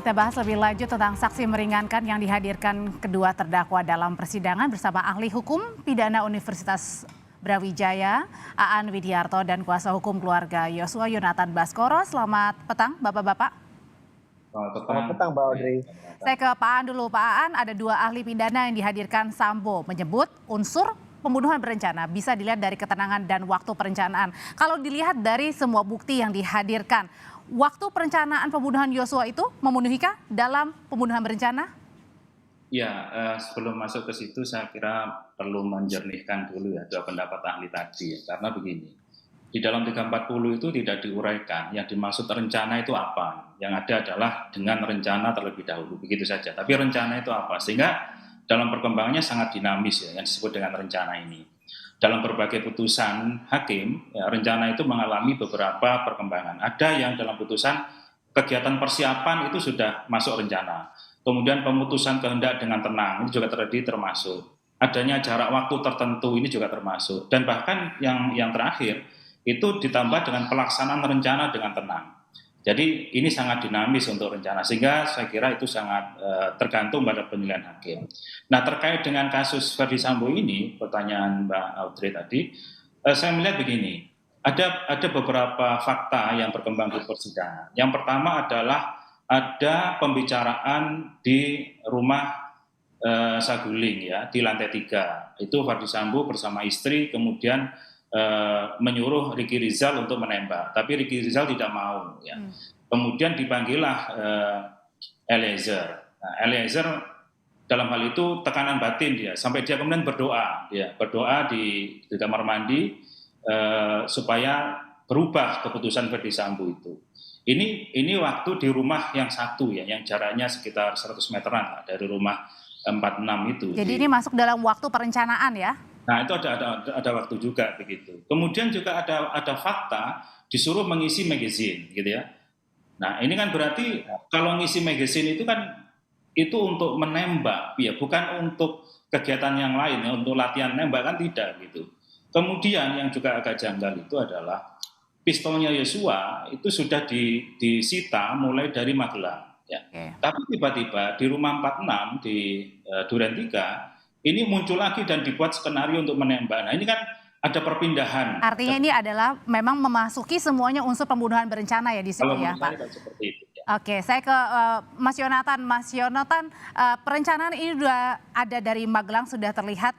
Kita bahas lebih lanjut tentang saksi meringankan yang dihadirkan kedua terdakwa dalam persidangan bersama ahli hukum pidana Universitas Brawijaya, Aan Widiarto dan kuasa hukum keluarga Yosua Yonatan Baskoro. Selamat petang Bapak-Bapak. Selamat petang Mbak Audrey. Saya ke Pak Aan dulu. Pak Aan, ada dua ahli pidana yang dihadirkan Sambo menyebut unsur pembunuhan berencana bisa dilihat dari keterangan dan waktu perencanaan. Kalau dilihat dari semua bukti yang dihadirkan, waktu perencanaan pembunuhan Yosua itu memenuhikah dalam pembunuhan berencana? Ya, sebelum masuk ke situ saya kira perlu menjernihkan dulu ya dua pendapat ahli tadi. Karena begini, di dalam 340 itu tidak diuraikan yang dimaksud rencana itu apa. Yang ada adalah dengan rencana terlebih dahulu, begitu saja. Tapi rencana itu apa? Sehingga dalam perkembangannya sangat dinamis ya, yang disebut dengan rencana ini. Dalam berbagai putusan hakim, ya, rencana itu mengalami beberapa perkembangan. Ada yang dalam putusan kegiatan persiapan itu sudah masuk rencana. Kemudian pemutusan kehendak dengan tenang, ini juga termasuk. Adanya jarak waktu tertentu, ini juga termasuk. Dan bahkan yang terakhir, itu ditambah dengan pelaksanaan rencana dengan tenang. Jadi ini sangat dinamis untuk rencana, sehingga saya kira itu sangat tergantung pada penilaian hakim. Nah, terkait dengan kasus Ferdy Sambo ini, pertanyaan Mbak Audrey tadi, saya melihat begini, ada beberapa fakta yang berkembang di persidangan. Yang pertama adalah ada pembicaraan di rumah Saguling ya, di lantai 3. Itu Ferdy Sambo bersama istri kemudian menyuruh Ricky Rizal untuk menembak, tapi Ricky Rizal tidak mau. Ya. Kemudian dipanggillah Eliezer. Nah, Eliezer dalam hal itu tekanan batin dia, sampai dia kemudian berdoa di kamar mandi supaya berubah keputusan Ferdy Sambo itu. Ini waktu di rumah yang satu ya, yang jaraknya sekitar 100 meteran dari rumah 46 itu. Jadi ini masuk dalam waktu perencanaan ya? Nah, itu ada waktu juga begitu. Kemudian juga ada fakta disuruh mengisi magazine gitu ya. Nah, ini kan berarti kalau ngisi magazine itu kan itu untuk menembak ya, bukan untuk kegiatan yang lain ya, untuk latihan nembak kan tidak gitu. Kemudian yang juga agak janggal itu adalah pistolnya Yosua itu sudah disita mulai dari Magelang ya. Tapi tiba-tiba di rumah 46 di Duren 3 ini muncul lagi dan dibuat skenario untuk menembak. Nah, ini kan ada perpindahan. Artinya ini adalah memang memasuki semuanya unsur pembunuhan berencana ya di situ ya, Pak? Seperti itu, ya. Oke, saya ke Mas Yonatan. Mas Yonatan, perencanaan ini sudah ada dari Magelang, sudah terlihat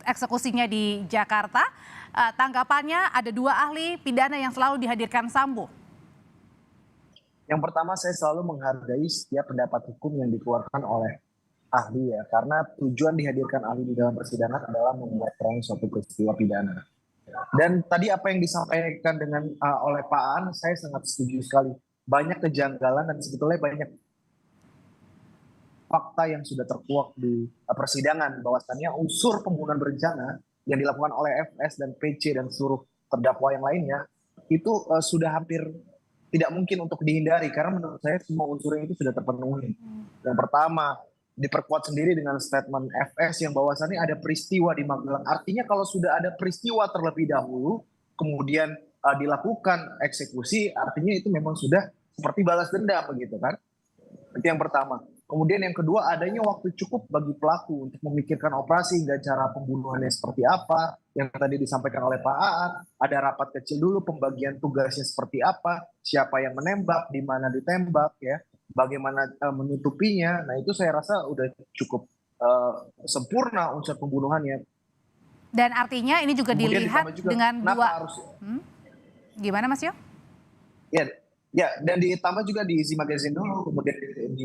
eksekusinya di Jakarta. Tanggapannya ada dua ahli pidana yang selalu dihadirkan Sambo. Yang pertama, saya selalu menghargai setiap pendapat hukum yang dikeluarkan oleh ahli ya, karena tujuan dihadirkan ahli di dalam persidangan adalah membuat terang suatu peristiwa pidana. Dan tadi apa yang disampaikan oleh Pak Aan, saya sangat setuju sekali. Banyak kejanggalan dan sebetulnya banyak fakta yang sudah terkuak di persidangan, bahwasannya unsur pembunuhan berencana yang dilakukan oleh FS dan PC dan seluruh terdakwa yang lainnya itu sudah hampir tidak mungkin untuk dihindari, karena menurut saya semua unsurnya itu sudah terpenuhi. Yang pertama, diperkuat sendiri dengan statement FS yang bahwasannya ada peristiwa di Magelang. Artinya kalau sudah ada peristiwa terlebih dahulu, kemudian dilakukan eksekusi, artinya itu memang sudah seperti balas dendam begitu kan. Itu yang pertama. Kemudian yang kedua, adanya waktu cukup bagi pelaku untuk memikirkan operasi hingga cara pembunuhannya seperti apa, yang tadi disampaikan oleh Pak Aan. Ada rapat kecil dulu, pembagian tugasnya seperti apa, siapa yang menembak, di mana ditembak ya, bagaimana menutupinya. Nah, itu saya rasa udah cukup sempurna unsur pembunuhannya. Dan artinya ini juga kemudian dilihat juga, dengan dua. harus, Gimana Mas Yo? Ya, dan ditambah juga diisi magazine dulu, kemudian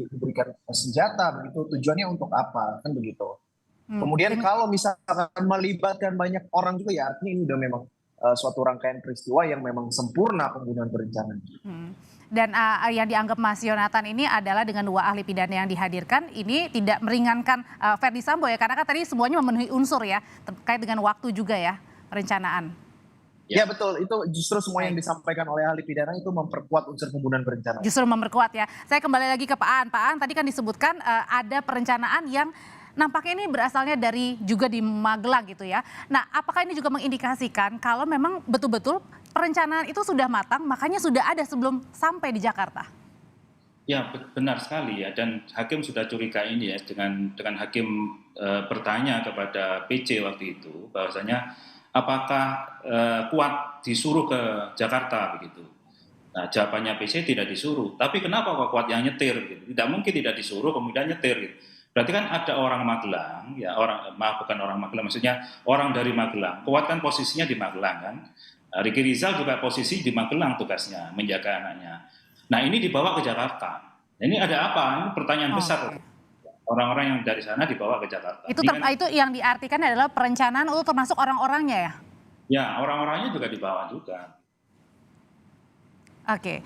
diberikan senjata, begitu. Tujuannya untuk apa, kan begitu. Kemudian kalau misalkan melibatkan banyak orang juga ya, artinya ini udah memang suatu rangkaian peristiwa yang memang sempurna pembunuhan berencana. Dan yang dianggap Mas Yonatan ini adalah dengan dua ahli pidana yang dihadirkan, ini tidak meringankan Ferdy Sambo ya, karena kan tadi semuanya memenuhi unsur ya, terkait dengan waktu juga ya, perencanaan. Ya betul, itu justru semua yang disampaikan oleh ahli pidana itu memperkuat unsur pembunuhan berencana. Justru memperkuat ya. Saya kembali lagi ke Pak Aan. Pak Aan, tadi kan disebutkan ada perencanaan yang nampaknya ini berasalnya dari juga di Magelang gitu ya. Nah, apakah ini juga mengindikasikan kalau memang betul-betul perencanaan itu sudah matang, makanya sudah ada sebelum sampai di Jakarta? Ya, benar sekali ya, dan hakim sudah curiga ini ya dengan hakim bertanya kepada PC waktu itu bahwasanya apakah Kuat disuruh ke Jakarta begitu. Nah, jawabannya PC tidak disuruh. Tapi kenapa kok Kuat yang nyetir gitu? Tidak mungkin tidak disuruh kemudian nyetir gitu. Berarti kan ada orang Magelang, ya bukan orang Magelang, maksudnya orang dari Magelang. Kuat kan posisinya di Magelang kan. Ricky Rizal juga posisi di Magelang tugasnya menjaga anaknya. Nah, ini dibawa ke Jakarta. Ini ada apa? Ini pertanyaan besar. Oke. Orang-orang yang dari sana dibawa ke Jakarta. Itu, Ini kan, itu yang diartikan adalah perencanaan untuk termasuk orang-orangnya ya? ya orang-orangnya juga dibawa juga. Oke,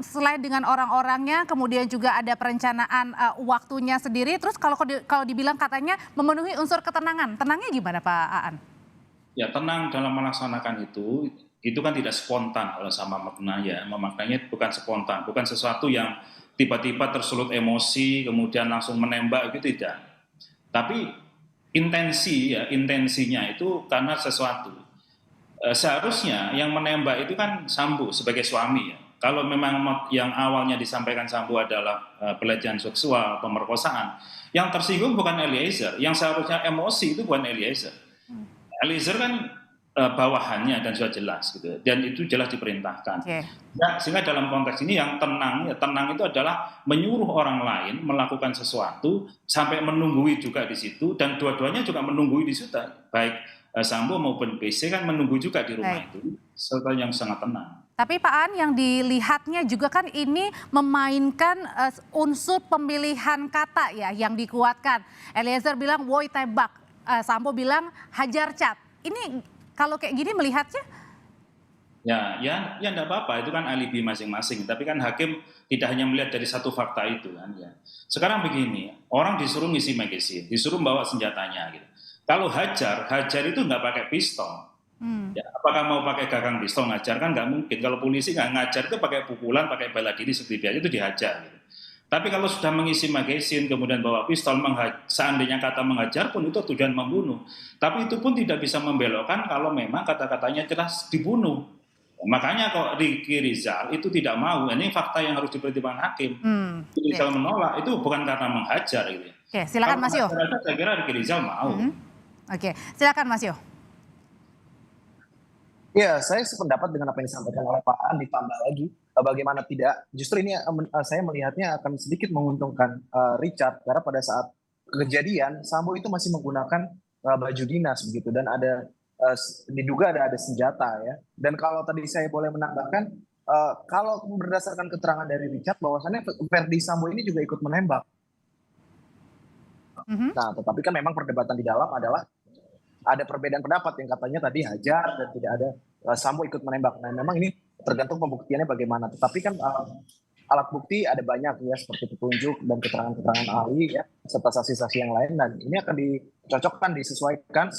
selain dengan orang-orangnya, kemudian juga ada perencanaan waktunya sendiri. Terus kalau dibilang katanya memenuhi unsur ketenangan, tenangnya gimana Pak Aan? Ya tenang dalam melaksanakan itu kan tidak spontan kalau sama maknanya. Memaknanya bukan spontan, bukan sesuatu yang tiba-tiba tersulut emosi kemudian langsung menembak itu tidak. Tapi intensinya itu karena sesuatu. Seharusnya yang menembak itu kan Sambo sebagai suami ya. Kalau memang yang awalnya disampaikan Sambo adalah pelecehan seksual, pemerkosaan, yang tersinggung bukan Eliezer, yang seharusnya emosi itu bukan Eliezer. Eliezer kan bawahannya dan sudah jelas gitu, dan itu jelas diperintahkan. Okay. Ya, sehingga dalam konteks ini yang tenang itu adalah menyuruh orang lain melakukan sesuatu sampai menunggui juga di situ, dan dua-duanya juga menunggui di situ, baik Sambo maupun PC kan menunggu juga di rumah itu, serta yang sangat tenang. Tapi Pak Aan, yang dilihatnya juga kan ini memainkan unsur pemilihan kata ya yang dikuatkan. Eliezer bilang woi tembak, Sambo bilang hajar cat. Ini kalau kayak gini melihatnya? Ya enggak apa-apa, itu kan alibi masing-masing. Tapi kan hakim tidak hanya melihat dari satu fakta itu kan ya. Sekarang begini, orang disuruh ngisi magazine, disuruh bawa senjatanya gitu. Kalau hajar itu nggak pakai pistol. Ya, apakah mau pakai gagang pistol ngajar kan nggak mungkin. Kalau polisi nggak ngajar itu pakai pukulan, pakai bela diri seperti biasa itu dihajar. Gitu. Tapi kalau sudah mengisi magazine kemudian bawa pistol, seandainya kata mengajar pun itu tujuan membunuh. Tapi itu pun tidak bisa membelokkan kalau memang kata-katanya jelas dibunuh. Makanya kok Ricky Rizal itu tidak mau. Ini fakta yang harus dipertimbangkan hakim. Ricky Rizal menolak itu bukan karena menghajar gitu. Oke, silakan Mas Yo. Saya kira Ricky Rizal mau. Oke, silakan Mas Yo. Ya, saya sependapat dengan apa yang disampaikan oleh Pak Aan, ditambah lagi bagaimana tidak, justru ini saya melihatnya akan sedikit menguntungkan Richard, karena pada saat kejadian Sambo itu masih menggunakan baju dinas begitu, dan ada diduga ada senjata ya. Dan kalau tadi saya boleh menambahkan, kalau berdasarkan keterangan dari Richard bahwasannya Verdi Sambo ini juga ikut menembak. Nah, tetapi kan memang perdebatan di dalam adalah ada perbedaan pendapat yang katanya tadi hajar dan tidak ada Sambo ikut menembak. Nah, memang ini tergantung pembuktiannya bagaimana. Tetapi kan alat bukti ada banyak ya, seperti petunjuk dan keterangan-keterangan ahli ya, serta saksi-saksi yang lain, dan ini akan dicocokkan, disesuaikan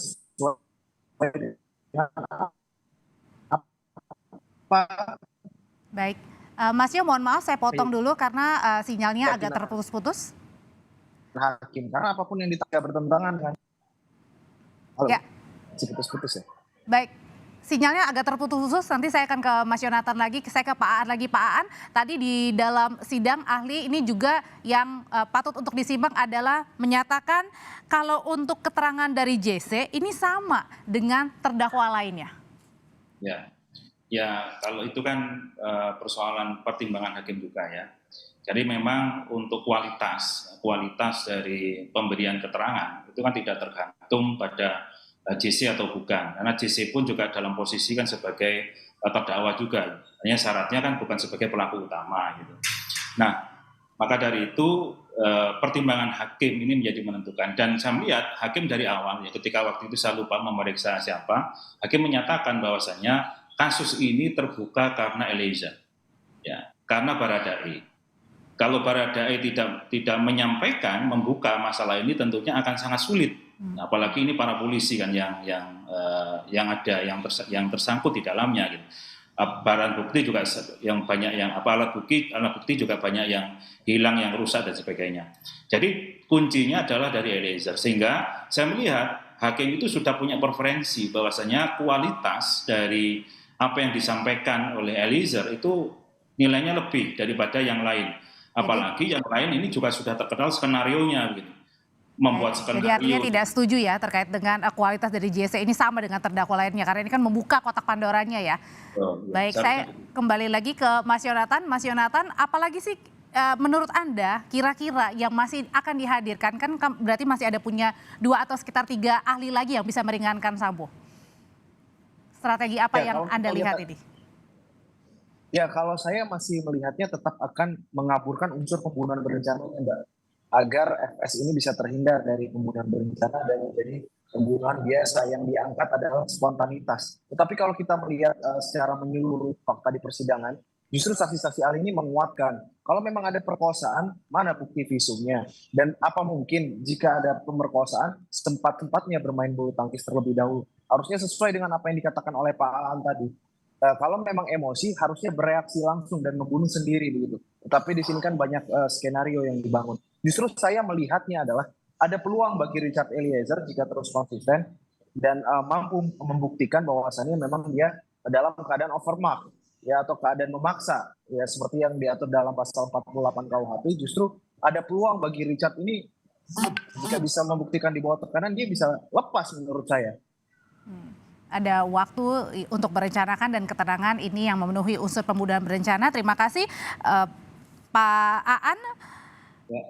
apa. Baik, Mas Yo, mohon maaf saya potong dulu karena sinyalnya agak terputus-putus. Hakim, karena apapun yang ditanya bertentangan kan. Halo, ya. Putus-putus ya. Baik, sinyalnya agak terputus-putus. Nanti saya akan ke Mas Yonatan lagi, saya ke Pak Aan lagi. Pak Aan, tadi di dalam sidang ahli ini juga yang patut untuk disimak adalah menyatakan kalau untuk keterangan dari JC ini sama dengan terdakwa lainnya. Ya kalau itu kan persoalan pertimbangan hakim juga ya. Jadi memang untuk kualitas dari pemberian keterangan itu kan tidak tergantung pada JC atau bukan, karena JC pun juga dalam posisi kan sebagai terdakwa juga, hanya syaratnya kan bukan sebagai pelaku utama gitu. Nah, maka dari itu pertimbangan hakim ini menjadi menentukan, dan saya melihat hakim dari awal ya, ketika waktu itu saya lupa memeriksa siapa, hakim menyatakan bahwasannya kasus ini terbuka karena Eliezer, ya, karena Baradae. Kalau Baradae tidak menyampaikan, membuka masalah ini tentunya akan sangat sulit. Apalagi ini para polisi kan yang ada yang tersangkut di dalamnya gitu. Barang bukti juga yang banyak yang alat bukti juga banyak yang hilang, yang rusak dan sebagainya. Jadi kuncinya adalah dari Eliezer, sehingga saya melihat hakim itu sudah punya preferensi bahwasanya kualitas dari apa yang disampaikan oleh Eliezer itu nilainya lebih daripada yang lain. Apalagi yang lain ini juga sudah terkenal skenarionya gitu. Membuat Jadi artinya skenario. tidak setuju ya terkait dengan kualitas dari JC ini sama dengan terdakwa lainnya karena ini kan membuka kotak Pandoranya ya. Baik, saya kembali lagi ke Mas Yonatan. Mas Yonatan, apalagi sih menurut Anda kira-kira yang masih akan dihadirkan, kan berarti masih ada punya 2 atau sekitar 3 ahli lagi yang bisa meringankan Sambo. Strategi apa Ya, yang kalau Anda kita lihat lihat- ini? Ya, kalau saya masih melihatnya tetap akan mengaburkan unsur pembunuhan berencana, Mbak. Agar FS ini bisa terhindar dari pembunuhan berencana dan menjadi pembunuhan biasa yang diangkat adalah spontanitas. Tetapi kalau kita melihat secara menyeluruh fakta di persidangan, justru saksi-saksi ahli ini menguatkan kalau memang ada perkosaan, mana bukti visumnya, dan apa mungkin jika ada pemerkosaan sempat-sempatnya bermain bulu tangkis terlebih dahulu. Harusnya sesuai dengan apa yang dikatakan oleh Pak Aan tadi. Kalau memang emosi harusnya bereaksi langsung dan membunuh sendiri begitu. Tetapi di sini kan banyak skenario yang dibangun. Justru saya melihatnya adalah ada peluang bagi Richard Eliezer jika terus konsisten dan mampu membuktikan bahwasannya memang dia dalam keadaan overmark ya atau keadaan memaksa ya seperti yang diatur dalam pasal 48 KUHP. Justru ada peluang bagi Richard ini jika bisa membuktikan di bawah tekanan dia bisa lepas menurut saya. Ada waktu untuk merencanakan dan ketenangan ini yang memenuhi unsur pembunuhan berencana. Terima kasih Pak Aan, Ya,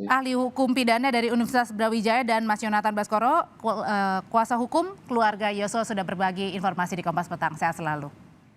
ahli hukum pidana dari Universitas Brawijaya, dan Mas Yonatan Baskoro, kuasa hukum keluarga Yosua sudah berbagi informasi di Kompas Petang. Sehat selalu.